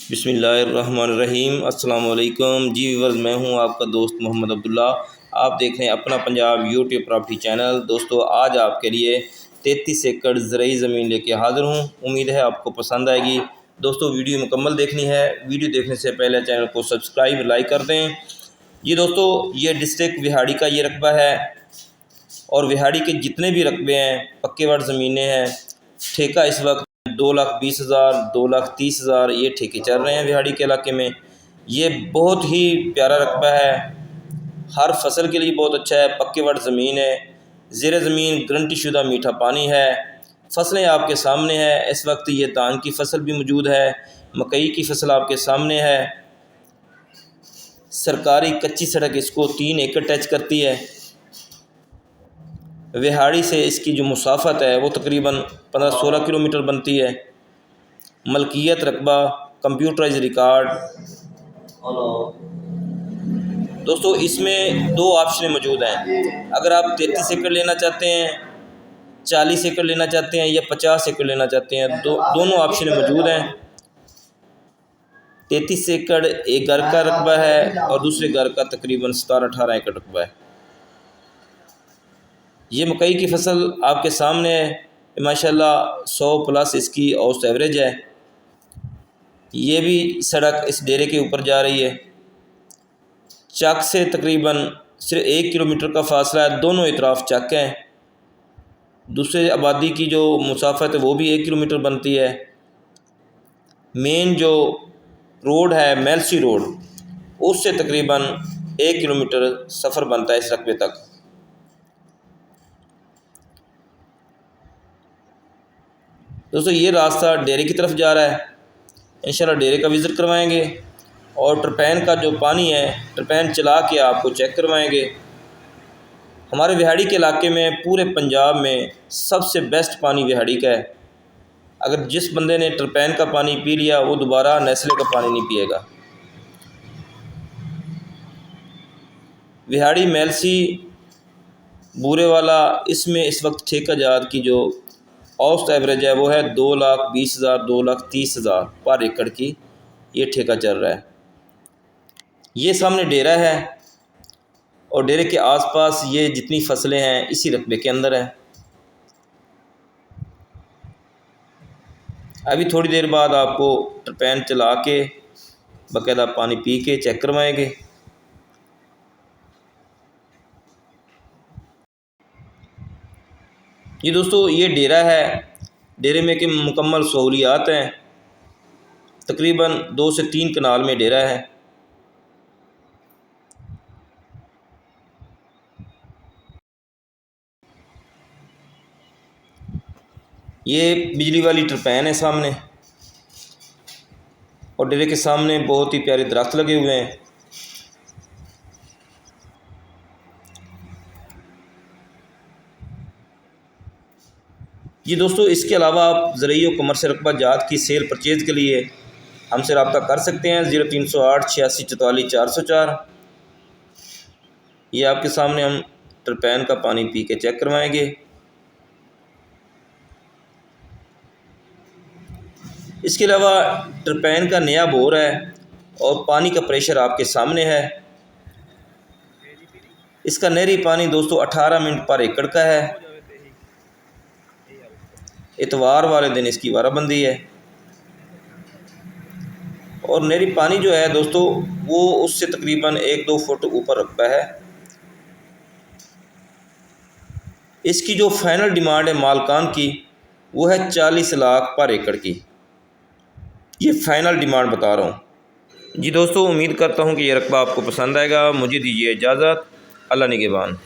बिस्मिल्लाहिर्रहमानिर्रहीम। अस्सलाम वालेकुम जी व्यूअर्स, मैं हूं आपका दोस्त मोहम्मद अब्दुल्ला। आप देख रहे हैं अपना पंजाब यूट्यूब प्रॉपर्टी चैनल। दोस्तों, आज आपके लिए 33 एकड़ ज़रूरी ज़मीन लेके हाज़िर हूं। उम्मीद है आपको पसंद आएगी। दोस्तों, वीडियो मुकम्मल देखनी है। वीडियो देखने से पहले चैनल को सब्सक्राइब लाइक कर दें। ये दोस्तों, ये डिस्ट्रिक्ट विहाड़ी का ये रकबा है और विहाड़ी के जितने भी रकबे हैं पक्के वाट ज़मीनें हैं। ठेका इस वक्त 2,20,000 2,30,000 ये ठेके चल रहे हैं विहाड़ी के इलाके में। ये बहुत ही प्यारा रकबा है, हर फसल के लिए बहुत अच्छा है। पक्के वाट ज़मीन है, ज़ेर ज़मीन गारंटी शुदा मीठा पानी है। फसलें आपके सामने हैं। इस वक्त ये धान की फसल भी मौजूद है, मकई की फसल आपके सामने है। सरकारी कच्ची सड़क इसको 3 एकड़ टच करती है। विहाड़ी से इसकी जो मुसाफत है वो तकरीबन 15-16 किलोमीटर बनती है। मलकियत रकबा, कंप्यूटराइज रिकॉर्ड। दोस्तों, इसमें 2 ऑप्शन मौजूद हैं। अगर आप 33 एकड़ लेना चाहते हैं, 40 एकड़ लेना चाहते हैं या 50 एकड़ लेना चाहते हैं, दोनों ऑप्शन मौजूद हैं। 33 एकड़ एक घर का रकबा है और दूसरे घर का तकरीबन 17-18 एकड़ रकबा है। ये मकई की फसल आपके सामने है। माशाल्लाह 100 प्लस इसकी औसत एवरेज है। ये भी सड़क इस डेरे के ऊपर जा रही है। चक से तकरीबन सिर्फ 1 किलोमीटर का फासला है। दोनों इतराफ चक हैं। दूसरे आबादी की जो मुसाफत है वो भी 1 किलोमीटर बनती है। मेन जो रोड है मेलसी रोड, उससे तकरीबन 1 किलोमीटर सफ़र बनता है इस रकबे तक। दोस्तों, ये रास्ता डेरे की तरफ जा रहा है। इंशाल्लाह डेरे का विज़िट करवाएंगे और टरपैन का जो पानी है, टरपैन चला के आपको चेक करवाएंगे। हमारे विहाड़ी के इलाके में पूरे पंजाब में सबसे बेस्ट पानी विहाड़ी का है। अगर जिस बंदे ने टरपैन का पानी पी लिया वो दोबारा नेस्ले का पानी नहीं पिएगा। विहाड़ी मेलसी बूरे वाला, इसमें इस वक्त ठेका जात की जो औसत एवरेज है वो है 2,20,000 2,30,000 पर एकड़ की ये ठेका चल रहा है। ये सामने डेरा है और डेरे के आसपास ये जितनी फसलें हैं इसी रकबे के अंदर है। अभी थोड़ी देर बाद आपको टरपैन चला के बाकायदा पानी पी के चेक करवाएंगे। ये दोस्तों, ये डेरा है। डेरे में कि मुकम्मल सहूलियात हैं। तकरीबन 2 से 3 कनाल में डेरा है। ये बिजली वाली टरपैन है सामने और डेरे के सामने बहुत ही प्यारे दरख्त लगे हुए हैं। ये दोस्तों, इसके अलावा आप ज़रूरी और कमर्शियल रकबा जात की सेल परचेज़ के लिए हमसे रब्ता कर सकते हैं। 0308 86 44 404। ये आपके सामने हम टरपैन का पानी पी के चेक करवाएंगे। इसके अलावा टरपैन का नया बोर है और पानी का प्रेशर आपके सामने है। इसका नहरी पानी दोस्तों 18 मिनट पर एकड़ का है। इतवार वाले दिन इसकी वाराबंदी है और नहरी पानी जो है दोस्तों वो उससे तकरीबन 1-2 फुट ऊपर रखता है। इसकी जो फाइनल डिमांड है मालकान की वो है 40 लाख पर एकड़ की। ये फ़ाइनल डिमांड बता रहा हूँ। जी दोस्तों, उम्मीद करता हूँ कि ये रकबा आपको पसंद आएगा। मुझे दीजिए इजाज़त। अल्लाह निगहबान।